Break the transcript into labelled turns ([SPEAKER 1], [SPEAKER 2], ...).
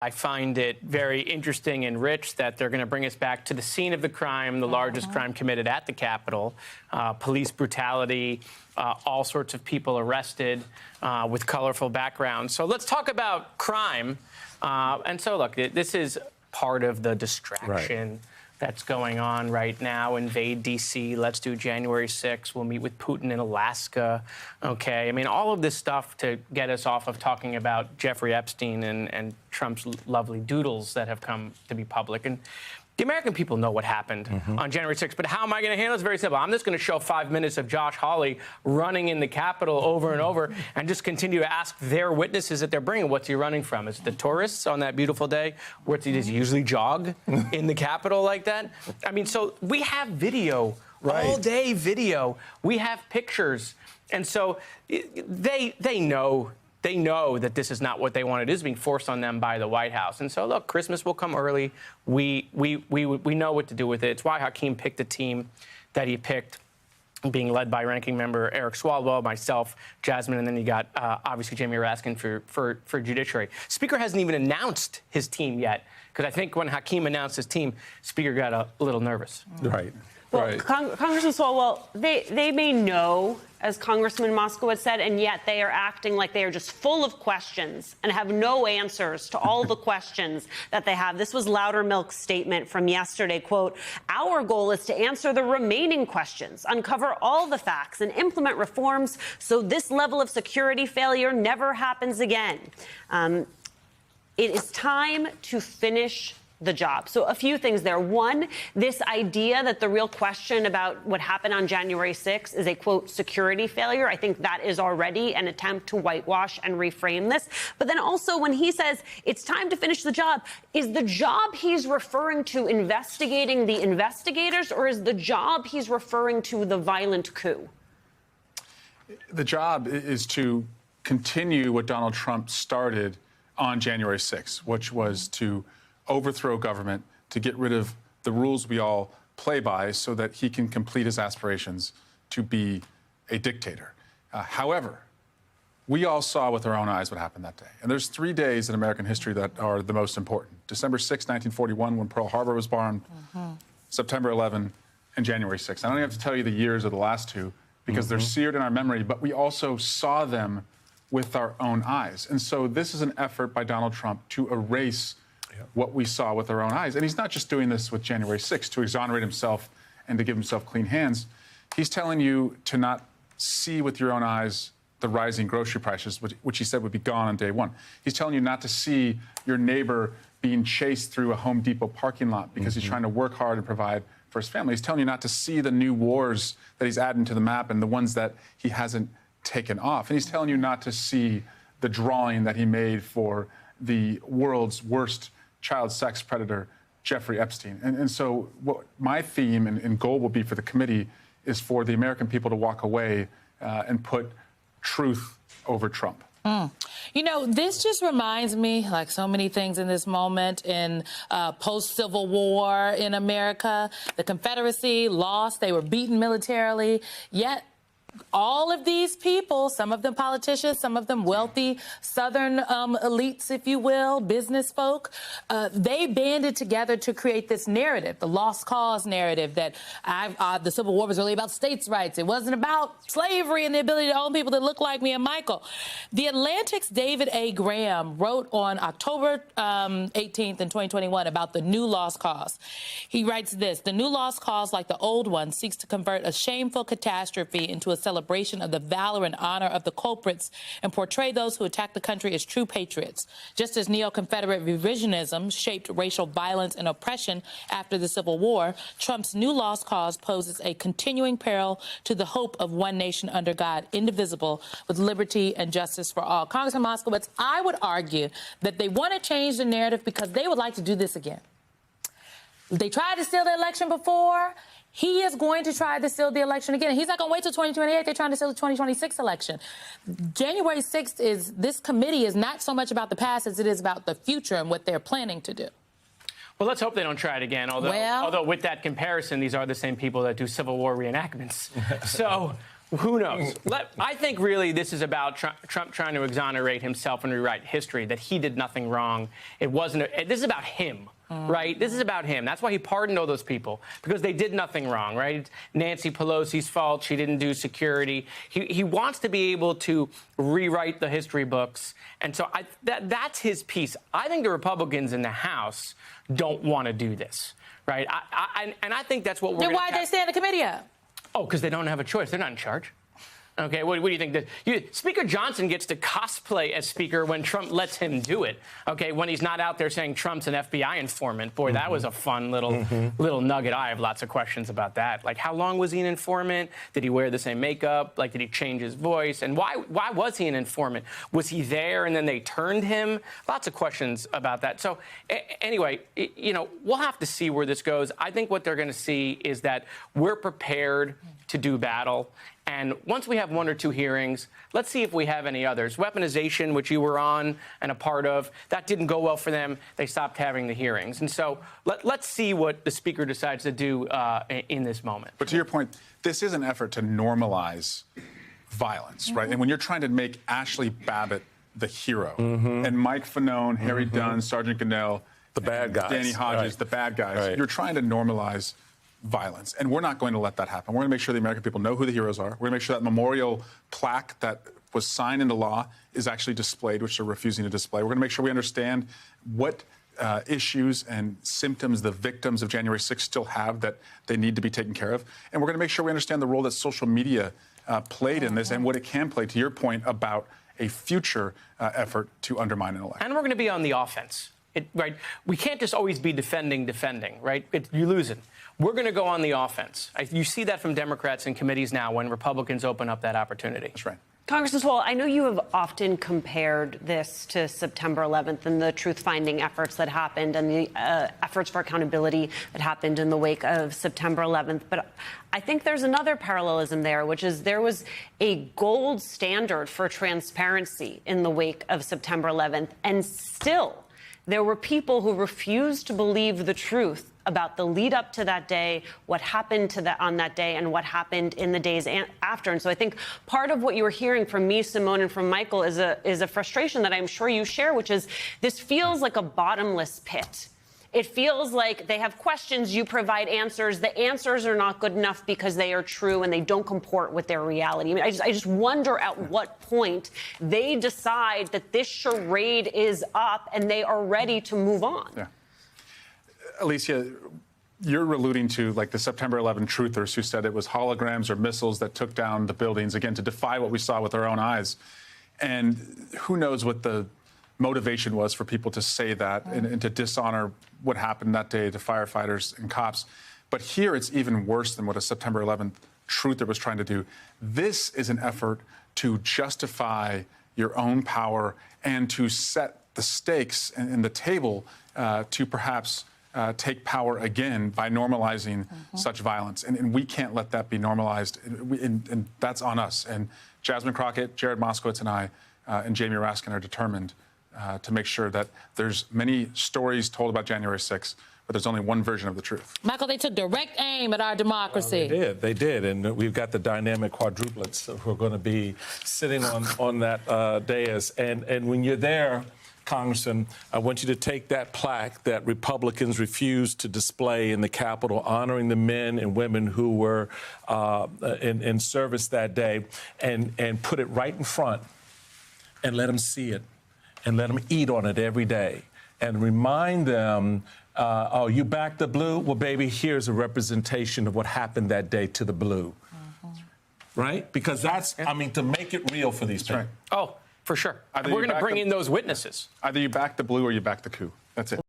[SPEAKER 1] I find it very interesting and rich that they're going to bring us back to the scene of the crime, the largest crime committed at the Capitol, police brutality, all sorts of people arrested with colorful backgrounds. So let's talk about crime. And so, look, this is part of the distraction that's going on right now. Invade D.C. Let's do January 6th. We'll meet with Putin in Alaska. OK, I mean, all of this stuff to get us off of talking about Jeffrey Epstein and Trump's lovely doodles that have come to be public. And the American people know what happened on January 6th. But how am I going to handle it? It's very simple. I'm just going to show 5 minutes of Josh Hawley running in the Capitol over and over and just continue to ask their witnesses that they're bringing, what's he running from? Is it the tourists on that beautiful day? Or does he usually jog in the Capitol like that? I mean, so we have video, all day video. We have pictures. And so they know. They know that this is not what they want. It is being forced on them by the White House. And so, look, Christmas will come early. We know what to do with it. It's why Hakeem picked the team that he picked, being led by ranking member Eric Swalwell, myself, Jasmine, and then you got, obviously, Jamie Raskin for Judiciary. Speaker hasn't even announced his team yet, because I think when Hakeem announced his team, Speaker got a little nervous.
[SPEAKER 2] Right.
[SPEAKER 3] Well, Congressman Swalwell, they may know, as Congressman Moskowitz said, and yet they are acting like they are just full of questions and have no answers to all the questions that they have. This was Loudermilk's statement from yesterday, quote, "Our goal is to answer the remaining questions, uncover all the facts, and implement reforms so this level of security failure never happens again." It is time to finish the job. So a few things there. One, this idea that the real question about what happened on January 6th is a, quote, security failure. I think that is already an attempt to whitewash and reframe this. But then also when he says it's time to finish the job, is the job he's referring to investigating the investigators, or is the job he's referring to the violent coup?
[SPEAKER 2] The job is to continue what Donald Trump started on January 6th, which was to overthrow government, to get rid of the rules we all play by so that he can complete his aspirations to be a dictator. However, we all saw with our own eyes what happened that day. And there's 3 days in American history that are the most important. December 6, 1941, when Pearl Harbor was bombed, September 11, and January 6. I don't even have to tell you the years of the last two because they're seared in our memory, but we also saw them with our own eyes. And so this is an effort by Donald Trump to erase what we saw with our own eyes. And he's not just doing this with January 6th to exonerate himself and to give himself clean hands. He's telling you to not see with your own eyes the rising grocery prices, which he said would be gone on day one. He's telling you not to see your neighbor being chased through a Home Depot parking lot because he's trying to work hard and provide for his family. He's telling you not to see the new wars that he's adding to the map and the ones that he hasn't taken off. And he's telling you not to see the drawing that he made for the world's worst child sex predator, Jeffrey Epstein. And so what my theme and goal will be for the committee is for the American people to walk away and put truth over Trump.
[SPEAKER 4] You know, this just reminds me, like so many things in this moment in post-Civil War in America, the Confederacy lost, they were beaten militarily, yet all of these people, some of them politicians, some of them wealthy Southern elites, if you will, business folk, they banded together to create this narrative, the lost cause narrative that the Civil War was really about states' rights. It wasn't about slavery and the ability to own people that look like me and Michael. The Atlantic's David A. Graham wrote on October 18th in 2021 about the new lost cause. He writes this: "The new lost cause, like the old one, seeks to convert a shameful catastrophe into a celebration of the valor and honor of the culprits and portray those who attack the country as true patriots. Just as neo-Confederate revisionism shaped racial violence and oppression after the Civil War, Trump's new lost cause poses a continuing peril to the hope of one nation under God, indivisible, with liberty and justice for all." Congressman Moskowitz, I would argue that they want to change the narrative because they would like to do this again. They tried to steal the election before. He is going to try to steal the election again. He's not going to wait till 2028. They're trying to steal the 2026 election. January 6th this committee is not so much about the past as it is about the future and what they're planning to do.
[SPEAKER 1] Well, let's hope they don't try it again. Although with that comparison, these are the same people that do Civil War reenactments. So Who knows? I think really this is about Trump trying to exonerate himself and rewrite history, that he did nothing wrong. It wasn't. This is about him, right? This is about him. That's why he pardoned all those people, because they did nothing wrong, right? It's Nancy Pelosi's fault. She didn't do security. He wants to be able to rewrite the history books. And so that's his piece. I think the Republicans in the House don't want to do this, right? And I think that's what we're
[SPEAKER 4] Then why did they stand the committee up?
[SPEAKER 1] Oh, because they don't have a choice. They're not in charge. Okay, what do you think? Speaker Johnson gets to cosplay as Speaker when Trump lets him do it. Okay, when he's not out there saying Trump's an FBI informant. Boy, that was a fun little nugget. I have lots of questions about that. Like, how long was he an informant? Did he wear the same makeup? Like, did he change his voice? And why was he an informant? Was he there and then they turned him? Lots of questions about that. So anyway, we'll have to see where this goes. I think what they're going to see is that we're prepared to do battle. And once we have one or two hearings, let's see if we have any others. Weaponization, which you were on and a part of, that didn't go well for them. They stopped having the hearings. And so let's see what the Speaker decides to do in this moment.
[SPEAKER 2] But to your point, this is an effort to normalize violence, right? And when you're trying to make Ashley Babbitt the hero, and Mike Fanone, Harry Dunn, Sergeant Gonell,
[SPEAKER 5] the bad guys,
[SPEAKER 2] Danny Hodges, the bad guys, you're trying to normalize violence. And we're not going to let that happen. We're going to make sure the American people know who the heroes are. We're going to make sure that memorial plaque that was signed into law is actually displayed, which they're refusing to display. We're going to make sure we understand what issues and symptoms the victims of January 6th still have that they need to be taken care of. And we're going to make sure we understand the role that social media played in this and what it can play, to your point, about a future effort to undermine an election.
[SPEAKER 1] And we're going to be on the offense. Right? We can't just always be defending, right? You're losing. We're going to go on the offense. You see that from Democrats in committees now when Republicans open up that opportunity.
[SPEAKER 2] That's right.
[SPEAKER 3] Congressman Swalwell, I know you have often compared this to September 11th and the truth-finding efforts that happened and the efforts for accountability that happened in the wake of September 11th. But I think there's another parallelism there, which is there was a gold standard for transparency in the wake of September 11th, and still there were people who refused to believe the truth about the lead up to that day, what happened on that day, and what happened in the days after. And so I think part of what you were hearing from me, Simone, and from Michael is a frustration that I'm sure you share, which is this feels like a bottomless pit. It feels like they have questions, you provide answers. The answers are not good enough because they are true and they don't comport with their reality. I mean, I just wonder at what point they decide that this charade is up and they are ready to move on.
[SPEAKER 2] Yeah. Alicia, you're alluding to like the September 11 truthers who said it was holograms or missiles that took down the buildings, again, to defy what we saw with our own eyes. And who knows what the motivation was for people to say that and to dishonor what happened that day to firefighters and cops. But here it's even worse than what a September 11th truther was trying to do. This is an effort to justify your own power and to set the stakes and the table to perhaps take power again by normalizing such violence. And we can't let that be normalized. And that's on us. And Jasmine Crockett, Jared Moskowitz, and I and Jamie Raskin are determined to make sure that there's many stories told about January 6th, but there's only one version of the truth.
[SPEAKER 4] Michael, they took direct aim at our democracy.
[SPEAKER 5] They did. And we've got the dynamic quadruplets who are going to be sitting on that dais. And when you're there, Congressman, I want you to take that plaque that Republicans refused to display in the Capitol, honoring the men and women who were in service that day, and put it right in front and let them see it and let them eat on it every day and remind them, oh, you back the blue? Well, baby, here's a representation of what happened that day to the blue. Right? Because that's, I mean, to make it real for these people.
[SPEAKER 2] Right.
[SPEAKER 1] Oh, for sure.
[SPEAKER 2] Either
[SPEAKER 1] We're
[SPEAKER 2] you
[SPEAKER 1] going to
[SPEAKER 2] back
[SPEAKER 1] bring
[SPEAKER 2] the-
[SPEAKER 1] in those witnesses.
[SPEAKER 2] Either you back the blue or you back the coup. That's it.